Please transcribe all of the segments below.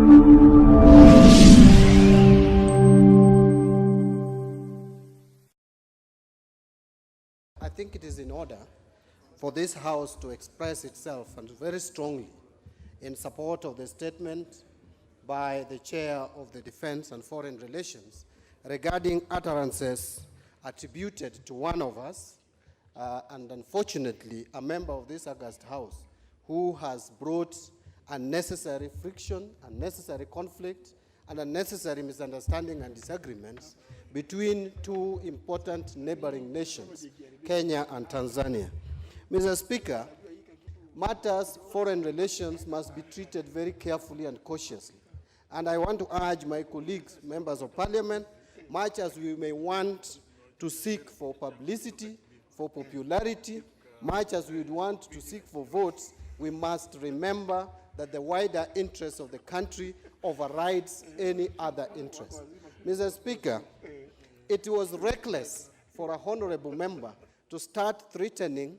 I think it is in order for this House to express itself and very strongly in support of the statement by the Chair of the Defense and Foreign Relations regarding utterances attributed to one of us, and unfortunately a member of this august House, who has brought unnecessary friction, unnecessary conflict, and unnecessary misunderstanding and disagreements between two important neighboring nations, Kenya and Tanzania. Mr. Speaker, matters foreign relations must be treated very carefully and cautiously. And I want to urge my colleagues, members of parliament, much as we may want to seek for publicity, for popularity, much as we would want to seek for votes, we must remember that the wider interest of the country overrides any other interest. Mr. Speaker, it was reckless for a honorable member to start threatening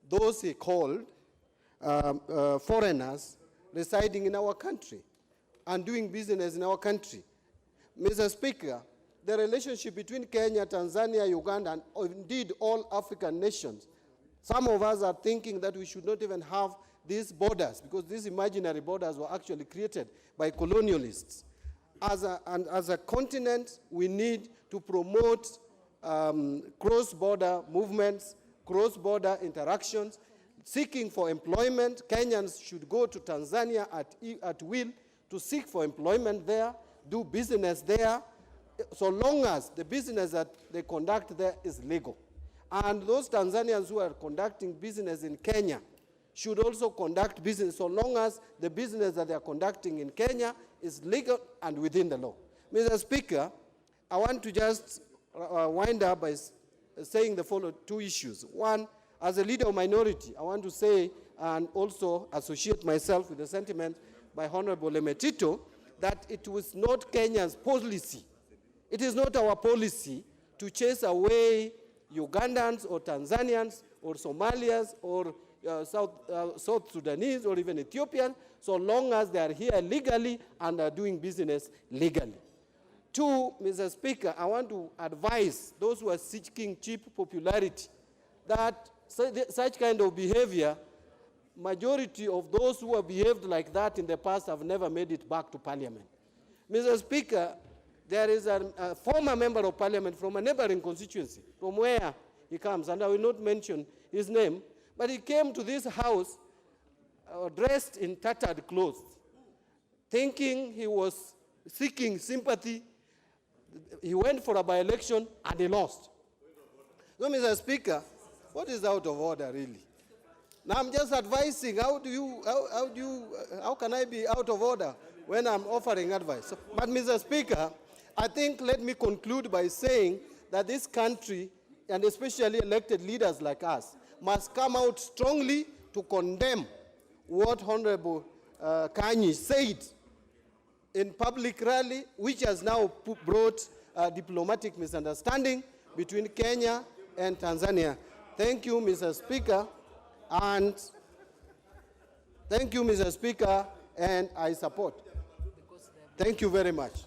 those he called foreigners residing in our country and doing business in our country. Mr. Speaker, the relationship between Kenya, Tanzania, Uganda, and indeed all African nations, some of us are thinking that we should not even have these borders, because these imaginary borders were actually created by colonialists. As a continent, we need to promote cross-border movements, cross-border interactions, seeking for employment. Kenyans should go to Tanzania at will to seek for employment there, do business there, so long as the business that they conduct there is legal. And those Tanzanians who are conducting business in Kenya should also conduct business so long as the business that they are conducting in Kenya is legal and within the law. Mr. Speaker, I want to just wind up by saying the following two issues. One, as a leader of minority, I want to say and also associate myself with the sentiment by Honorable Emetito that it was not Kenya's policy. It is not our policy to chase away Ugandans or Tanzanians or Somalians or South Sudanese or even Ethiopians, so long as they are here legally and are doing business legally. Two, Mr. Speaker, I want to advise those who are seeking cheap popularity that such kind of behavior, majority of those who have behaved like that in the past have never made it back to parliament. Mr. Speaker, there is a former member of parliament from a neighboring constituency, from where he comes, and I will not mention his name, but he came to this house dressed in tattered clothes, thinking he was seeking sympathy. He went for a by-election and he lost. So, Mr. Speaker, what is out of order, really? Now I'm just advising, how can I be out of order when I'm offering advice? So, but Mr. Speaker, I think let me conclude by saying that this country, and especially elected leaders like us, must come out strongly to condemn what Honorable Kanyi said in public rally, which has now brought diplomatic misunderstanding between Kenya and Tanzania. Thank you, Mr. Speaker, and thank you, Mr. Speaker, and I support. Thank you very much.